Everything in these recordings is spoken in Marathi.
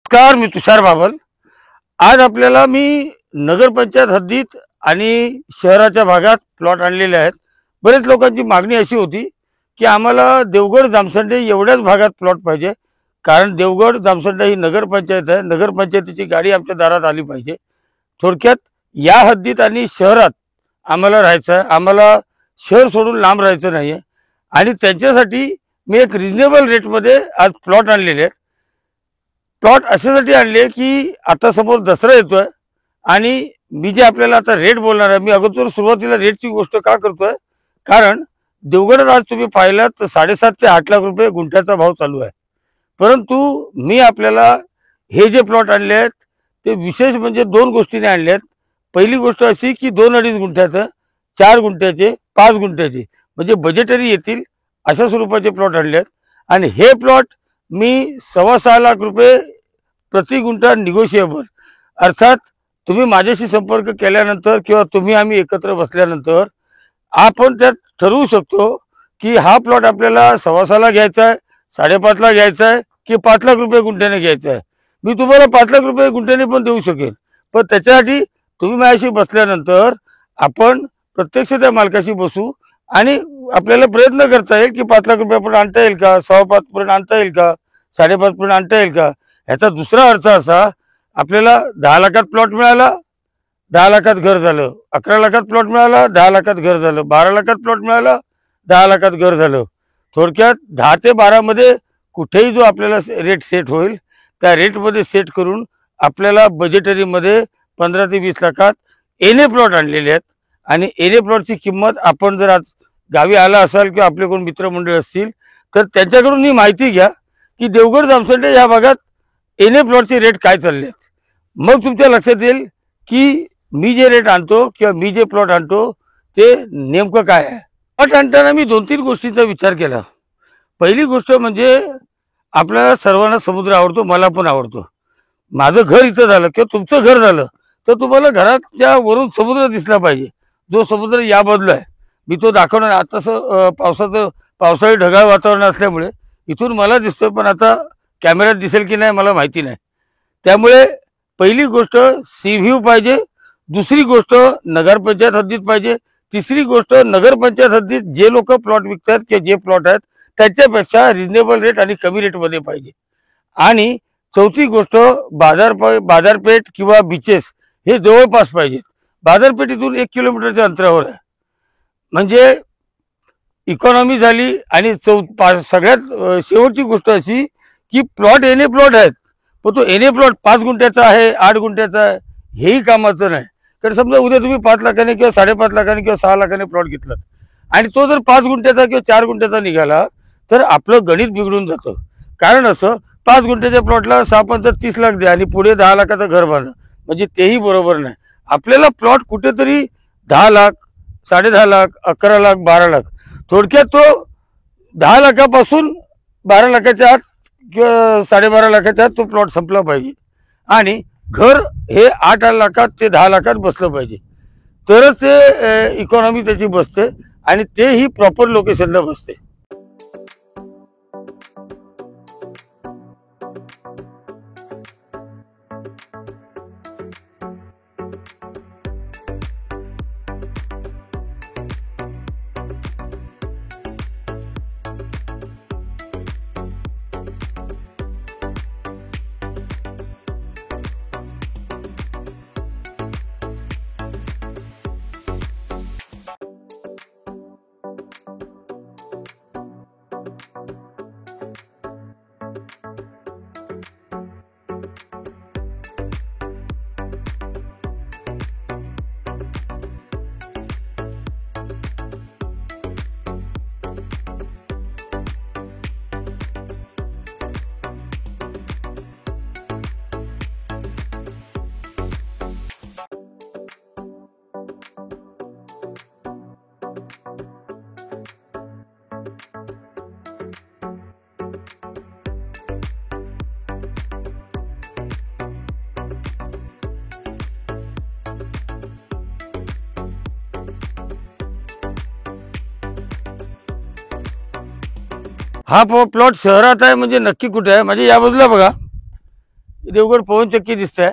नमस्कार, मी तुषार बाबल। आज आपल्याला मी नगरपंचायत हद्दीत आणि शहराच्या भागात प्लॉट आणलेले आहेत। बरेच लोकांची मागणी अशी होती की आम्हाला देवगड जामसंडे एवढ्याच भागात प्लॉट पाहिजे, कारण देवगड जामसंडे ही नगरपंचायत आहे। नगरपंचायतीची गाडी आमच्या दारात आली पाहिजे। थोडक्यात या हद्दीत आणि शहरात आम्हाला राहायचं आहे, आम्हाला शहर सोडून लांब राहायचं नाही आहे। आणि त्यांच्यासाठी मी एक रिजनेबल रेटमध्ये आज प्लॉट आणलेले आहेत। प्लॉट अशासाठी आणले की आता समोर दसरा येतोय आणि मी जे आपल्याला आता रेट बोलणार आहे, मी अगोदर सुरुवातीला रेटची गोष्ट का करतोय, कारण देवगडात आज तुम्ही पाहिलात तर 7.5 ते 8 लाख रुपये गुंठ्याचा भाव चालू आहे। परंतु मी आपल्याला हे जे प्लॉट आणले आहेत ते विशेष म्हणजे 2 गोष्टीने आणले आहेत। पहिली गोष्ट अशी की 2-2.5 गुंठ्याचं, 4 गुंठ्याचे, 5 गुंठ्याचे म्हणजे बजेटरी येतील अशा स्वरूपाचे प्लॉट आणले आहेत। आणि हे प्लॉट मी 6.25 लाख रुपये प्रति गुंठा निगोशिएबल, अर्थात तुम्ही माझ्याशी संपर्क केल्यानंतर किंवा तुम्ही आम्ही एकत्र बसल्यानंतर आपण त्यात ठरवू शकतो की हा प्लॉट आपल्याला 6.25 ला घ्यायचा आहे, 5.5 ला घ्यायचा आहे की 5 लाख रुपये गुंठ्याने घ्यायचा आहे। मी तुम्हाला 5 लाख रुपये गुंठ्याने पण देऊ शकेन, पण त्याच्यासाठी तुम्ही माझ्याशी बसल्यानंतर आपण प्रत्यक्ष त्या मालकाशी बसू आणि आपल्याला प्रयत्न करता येईल की 5 लाख रुपये आपण आणता येईल का, 5.25 पर्यंत आणता येईल का, 5.5 पर्यंत आणता येईल का। याचा दुसरा अर्थ असा, आपल्याला 10 लाखात प्लॉट मिळाला, 10 लाखात घर झालं, 11 लाखात प्लॉट मिळाला, 10 लाखात घर झालं, 12 लाखात प्लॉट मिळाला, 10 लाखात घर झालं। थोडक्यात 10 ते 12 मध्ये कुठेही जो आपल्याला रेट सेट होईल त्या रेटमध्ये सेट करून आपल्याला बजेटरीमध्ये 15 ते 20 लाखात एने प्लॉट आणलेले आहेत। आणि एने प्लॉटची किंमत आपण जर आज गावी आला असाल किंवा आपले कोण मित्रमंडळी असतील तर त्यांच्याकडून ही माहिती घ्या की देवगड जामसंडे या भागात एने प्लॉटचे रेट काय चालले आहेत। मग तुमच्या लक्षात येईल की मी जे रेट आणतो किंवा मी जे प्लॉट आणतो ते नेमकं काय आहे। प्लॉट आणताना मी 2-3 गोष्टींचा विचार केला। पहिली गोष्ट म्हणजे आपल्याला सर्वांना समुद्र आवडतो, मला पण आवडतो। माझं घर इथं झालं किंवा तुमचं घर झालं तर तुम्हाला घराच्या वरून समुद्र दिसला पाहिजे, जो समुद्र या बाजूला आहे मी तो दाखवणार। आता पावसाळी ढगाळ वातावरण असल्यामुळे इथून मला दिसतोय, पण आता कॅमेऱ्यात दिसेल की नाही मला माहिती नाही। त्यामुळे पहिली गोष्ट सी व्ह्यू पाहिजे, दुसरी गोष्ट नगरपंचायत हद्दीत पाहिजे, तिसरी गोष्ट नगरपंचायत हद्दीत जे लोक प्लॉट विकतात किंवा जे प्लॉट आहेत त्याच्यापेक्षा रिजनेबल रेट आणि कमी रेटमध्ये पाहिजे। आणि चौथी गोष्ट बाजारपेठ किंवा बीचेस हे जवळपास पाहिजेत। बाजारपेठ इथून 1 किलोमीटरच्या अंतरावर आहे, म्हणजे इकॉनॉमी झाली। आणि सगळ्यात शेवटची गोष्ट अशी की प्लॉट एने प्लॉट आहेत, पण तो एने प्लॉट 5 गुंठ्याचा आहे, 8 गुंठ्याचा आहे हेही कामाचं नाही। कारण समजा उद्या तुम्ही 5 लाखाने किंवा 5.5 लाखाने किंवा 6 लाखाने प्लॉट घेतला आणि तो जर 5 गुंठ्याचा किंवा 4 गुंठ्याचा निघाला तर आपलं गणित बिघडून जातं। कारण असं 5 गुंठ्याच्या प्लॉटला 6-5 लाख द्या आणि पुढे 10 लाखाचं घर बांधा, म्हणजे तेही बरोबर नाही। आपल्याला प्लॉट कुठेतरी 10 लाख, 10.5 लाख, 11 लाख, 12 लाख, थोडक्यात तो 10 लाखापासून 12 लाखाच्या आत किंवा 12.5 लाखाच्या आत तो प्लॉट संपला पाहिजे। आणि घर हे 8 लाखात ते 10 लाखात बसलं पाहिजे, तरच ते इकॉनॉमी त्याची बसते आणि तेही प्रॉपर लोकेशनला बसते। हा प्लॉट शहरात आहे म्हणजे नक्की कुठे आहे, म्हणजे या बाजूला बघा, देवगड पवनचक्की दिसतंय.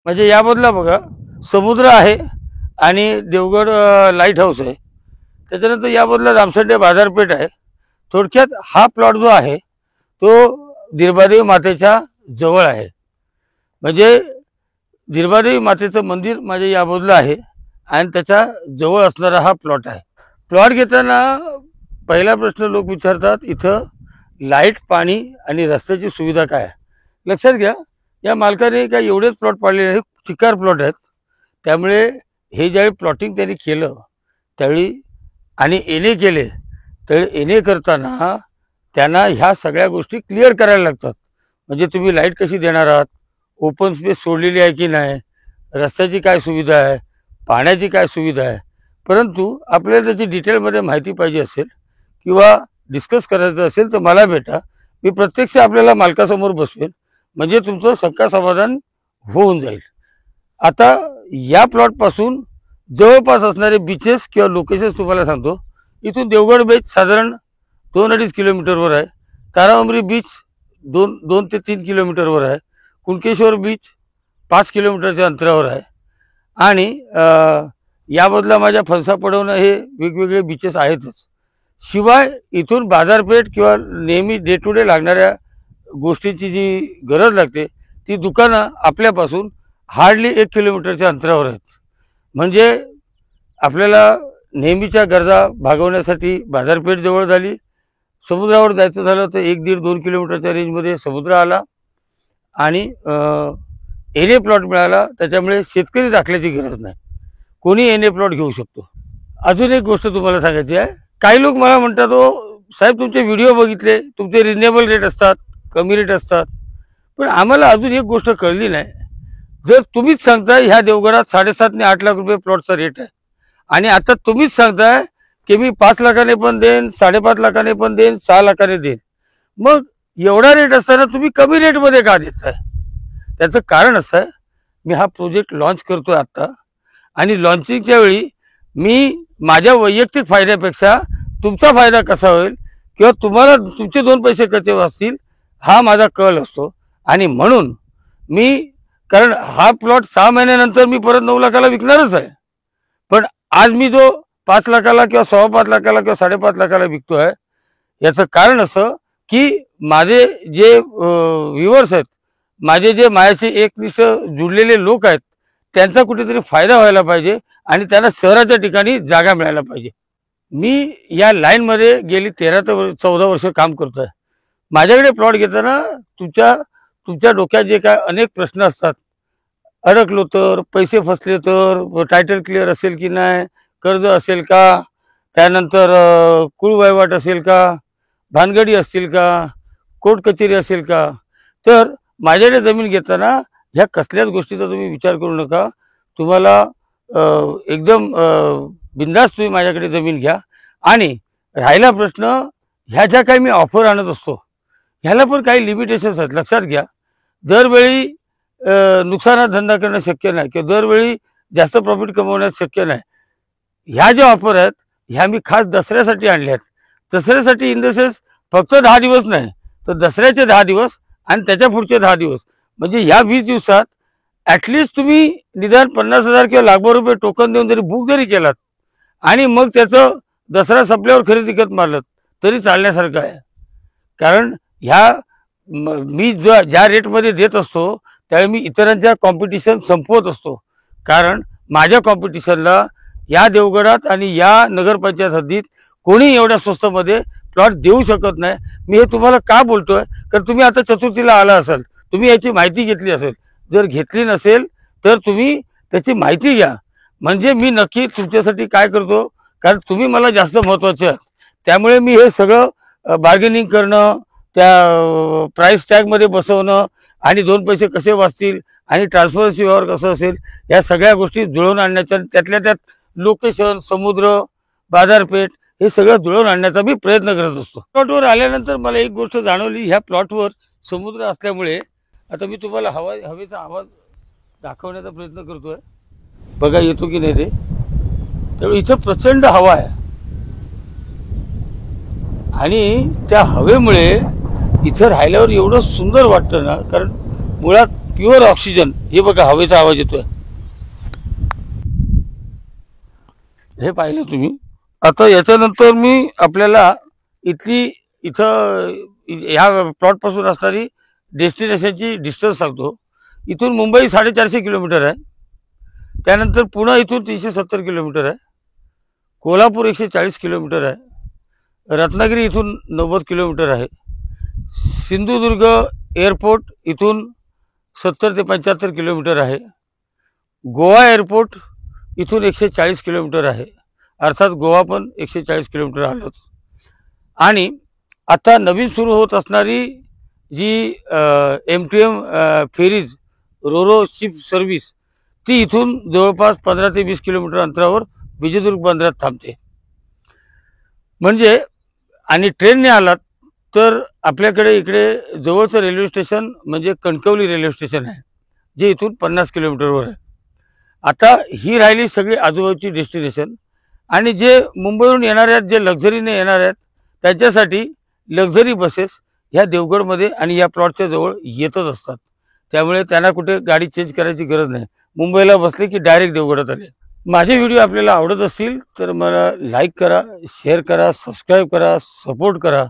म्हणजे या बाजूला बघा समुद्र आहे आणि देवगड लाईट हाऊस आहे. त्याच्यानंतर या बाजूला रामसंडे बाजारपेठ आहे. थोडक्यात हा प्लॉट जो आहे तो दिरबादेवी मातेच्या जवळ आहे. म्हणजे दिरबादेवी मातेचं मंदिर माझ्या या बाजूला आहे आणि त्याच्या जवळ असणारा हा प्लॉट आहे. प्लॉट घेताना पहिला प्रश्न लोक विचारतात, इथं लाईट, पाणी आणि रस्त्याची सुविधा काय आहे. लक्षात घ्या, या मालकाने काय एवढेच प्लॉट पाडलेले आहेत, चिकार प्लॉट आहेत. त्यामुळे हे ज्यावेळी प्लॉटिंग त्यांनी केलं त्यावेळी आणि एने केले त्यावेळी एने करताना त्यांना ह्या सगळ्या गोष्टी क्लिअर करायला लागतात. म्हणजे तुम्ही लाईट कशी देणार आहात, ओपन स्पेस सोडलेली आहे की नाही, रस्त्याची काय सुविधा आहे, पाण्याची काय सुविधा आहे. परंतु आपल्याला त्याची डिटेलमध्ये माहिती पाहिजे असेल किंवा डिस्कस करायचं असेल तर मला भेटा. मी प्रत्यक्ष आपल्याला मालकासमोर बसवेन, म्हणजे तुमचं शंका समाधान होऊन जाईल. आता या प्लॉटपासून जवळपास असणारे बीचेस किंवा लोकेशन्स तुम्हाला सांगतो. इथून देवगड बीच साधारण 2-2.5 किलोमीटरवर आहे. तारांबरी बीच 2 ते 3 किलोमीटरवर आहे. कुणकेश्वर बीच 5 किलोमीटरच्या अंतरावर आहे. आणि या बदला माझ्या फणसा पडवणं हे वेगवेगळे बीचेस आहेतच. शिवाय इथून बाजारपेठ किंवा नेहमी डे टू डे लागणाऱ्या गोष्टींची जी गरज लागते ती दुकानं आपल्यापासून हार्डली 1 किलोमीटरच्या अंतरावर आहेत. म्हणजे आपल्याला नेहमीच्या गरजा भागवण्यासाठी बाजारपेठ जवळ झाली. समुद्रावर जायचं झालं तर 1-1.5-2 किलोमीटरच्या रेंजमध्ये समुद्र आला आणि एने प्लॉट मिळाला. त्याच्यामुळे शेतकरी दाखल्याची गरज नाही, कोणी एने प्लॉट घेऊ शकतो. अजून एक गोष्ट तुम्हाला सांगायची आहे. काही लोक मला म्हणतात, हो साहेब तुमचे व्हिडिओ बघितले, तुमचे रिजनेबल रेट असतात, कमी रेट असतात. पण आम्हाला अजून एक गोष्ट कळली नाही. जर तुम्हीच सांगताय ह्या देवगडात 7.5 ते 8 लाख रुपये प्लॉटचा रेट आहे आणि आता तुम्हीच सांगताय की मी 5 लाखाने पण देईन, 5.5 लाखाने पण देईन, 6 लाखाने देईन, मग एवढा रेट असताना तुम्ही कमी रेटमध्ये का देताय? त्याचं कारण असं आहे, मी हा प्रोजेक्ट लॉन्च करतोय आत्ता आणि लॉन्चिंगच्या वेळी मी माझ्या वैयक्तिक फायद्यापेक्षा तुमचा फायदा कसा होईल किंवा तुम्हाला तुमचे 2 पैसे कसे वाचतील हा माझा कल असतो. आणि म्हणून मी, कारण हा प्लॉट 6 महिन्यानंतर मी परत 9 लाखाला विकणारच आहे. पण आज मी जो 5 लाखाला किंवा 5.25 लाखाला किंवा 5.5 लाखाला विकतोय याचं कारण असं की माझे जे व्ह्युअर्स आहेत, माझे जे माझ्याशी एकनिष्ठ जुळलेले लोक आहेत, त्यांचा कुठेतरी फायदा व्हायला पाहिजे आणि त्यांना शहराच्या ठिकाणी जागा मिळायला पाहिजे. मी या लाईनमध्ये गेली 13 ते 14 वर्ष काम करतोय. माझ्याकडे प्लॉट घेताना तुमच्या डोक्यात जे काय अनेक प्रश्न असतात, अडकलो तर, पैसे फसले तर, टायटल क्लिअर असेल की नाही, कर्ज असेल का, त्यानंतर कुळ वहिवाट असेल का, भानगडी असतील का, कोर्ट कचेरी असेल का, तर माझ्याकडे जमीन घेताना ह्या कसल्याच गोष्टीचा तुम्ही विचार करू नका. तुम्हाला एकदम बिनधास्त तुम्ही माझ्याकडे जमीन घ्या. आणि राहिला प्रश्न, ह्या ज्या काही मी ऑफर आणत असतो ह्याला पण काही लिमिटेशन्स आहेत. लक्षात घ्या, दरवेळी नुकसानात धंदा करणं शक्य नाही किंवा दरवेळी जास्त प्रॉफिट कमवण्यास शक्य नाही. ह्या ज्या ऑफर आहेत ह्या मी खास दसऱ्यासाठी आणल्या आहेत. दसऱ्यासाठी इन द सेन्स फक्त 10 दिवस नाही तर दसऱ्याचे 10 दिवस आणि त्याच्या पुढचे 10 दिवस, म्हणजे ह्या 20 दिवसात ॲटलिस्ट तुम्ही निदान 50,000 किंवा लाखभर रुपये टोकन देऊन जरी बुक जरी केलात आणि मग त्याचं दसरा संपल्यावर खरेदी करत मारलं तरी चालण्यासारखं आहे. कारण ह्या मी ज्या रेटमध्ये देत असतो त्यावेळी मी इतरांच्या कॉम्पिटिशन संपवत असतो. कारण माझ्या कॉम्पिटिशनला या देवगडात आणि या नगरपंचायत हद्दीत कोणी एवढ्या स्वस्तमध्ये प्लॉट देऊ शकत नाही. मी हे तुम्हाला का बोलतोय, कारण तुम्ही आता चतुर्थीला आला असाल, तुम्ही याची माहिती घेतली असेल. जर घेतली नसेल तर तुम्ही त्याची माहिती घ्या. म्हणजे मी नक्की तुमच्यासाठी काय करतो, कारण तुम्ही मला जास्त महत्त्वाचे आहात. त्यामुळे मी हे सगळं बार्गेनिंग करणं, त्या प्राईस टॅगमध्ये बसवणं आणि 2 पैसे कसे वाचतील आणि ट्रान्सफरन्सी व्यवहार कसं असेल या सगळ्या गोष्टी जुळवून आणण्याच्या, त्यातल्या त्यात लोकेशन, समुद्र, बाजारपेठ हे सगळं जुळवून आणण्याचा मी प्रयत्न करत असतो. प्लॉटवर आल्यानंतर मला एक गोष्ट जाणवली, ह्या प्लॉटवर समुद्र असल्यामुळे आता मी तुम्हाला हवेचा आवाज दाखवण्याचा प्रयत्न करतोय, बघा येतो की नाही ते. त्यामुळे इथं प्रचंड हवा आहे. आणि त्या हवेमुळे इथं राहिल्यावर एवढं सुंदर वाटतं ना, कारण मुळात प्युअर ऑक्सिजन. हे बघा हवेचा आवाज येतोय, हे पाहिलं तुम्ही. आता याच्यानंतर मी आपल्याला इथं ह्या प्लॉटपासून असणारी डेस्टिनेशनची डिस्टन्स सांगतो. इथून मुंबई 450 किलोमीटर आहे. त्यानंतर पुणे इथून 370 किलोमीटर आहे. कोल्हापूर 140 किलोमीटर आहे. रत्नागिरी इथून 90 किलोमीटर आहे. सिंधुदुर्ग एअरपोर्ट इथून 70 ते 75 किलोमीटर आहे. गोवा एअरपोर्ट इथून 140 किलोमीटर आहे. अर्थात गोवा पण 140 किलोमीटर आलं. आणि आता नवीन सुरू होत असणारी जी MTM ferries roro ship service, ती इथून जवळपास 15 ते 20 किलोमीटर अंतरावर विजयदुर्ग बंदरात थांबते. म्हणजे आणि ट्रेनने आलात तर आपल्याकडे इकडे जवळचं रेल्वे स्टेशन म्हणजे कणकवली रेल्वे स्टेशन आहे, जे इथून 50 किलोमीटरवर आहे. आता ही राहिली सगळी आजूबाजूची डेस्टिनेशन. आणि जे मुंबईवरून येणार आहेत, जे लक्झरीने येणार आहेत, त्यांच्यासाठी लक्झरी बसेस ह्या देवगडमध्ये आणि या प्लॉटच्या जवळ येतच असतात. त्यामुळे त्यांना कुठे गाडी चेंज करायची गरज नाही. मुंबईला बसले की डायरेक्ट देवगडात आले. माझे व्हिडिओ आपल्याला आवडत असतील तर मला लाईक करा, शेअर करा, सबस्क्राईब करा, सपोर्ट करा.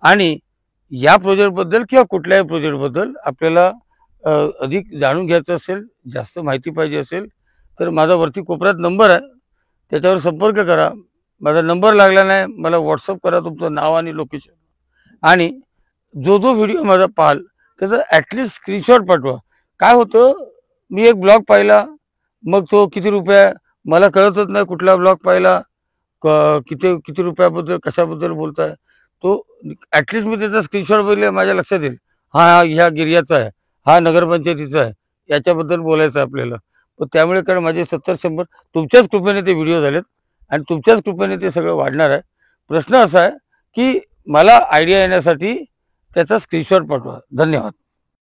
आणि या प्रोजेक्टबद्दल किंवा कुठल्याही प्रोजेक्टबद्दल आपल्याला अधिक जाणून घ्यायचं असेल, जास्त माहिती पाहिजे असेल, तर माझा वरती कोपऱ्यात नंबर आहे, त्याच्यावर संपर्क करा. माझा नंबर लागला नाही, मला व्हॉट्सअप करा तुमचं नाव आणि लोकेशन. आणि जो व्हिडिओ माझा पाहाल त्याचा ॲटलिस्ट स्क्रीनशॉट पाठवा. काय होतं, मी एक ब्लॉग पाहिला, मग तो किती रुपये मला कळतच नाही, कुठला ब्लॉग पाहिला, किती रुपयाबद्दल कशाबद्दल बोलताय. तो ॲटलिस्ट मी त्याचा स्क्रीनशॉट बघितला, माझ्या लक्षात येईल, हा ह्या गिर्याचा आहे, हा नगरपंचायतीचा आहे, याच्याबद्दल बोलायचं आहे आपल्याला. पण त्यामुळे कारण माझे 70-100 तुमच्याच कृपेने ते व्हिडिओ झालेत आणि तुमच्याच कृपेने ते सगळं वाढणार आहे. प्रश्न असा आहे की मला आयडिया येण्यासाठी त्याचा स्क्रीनशॉट पाठवा. धन्यवाद.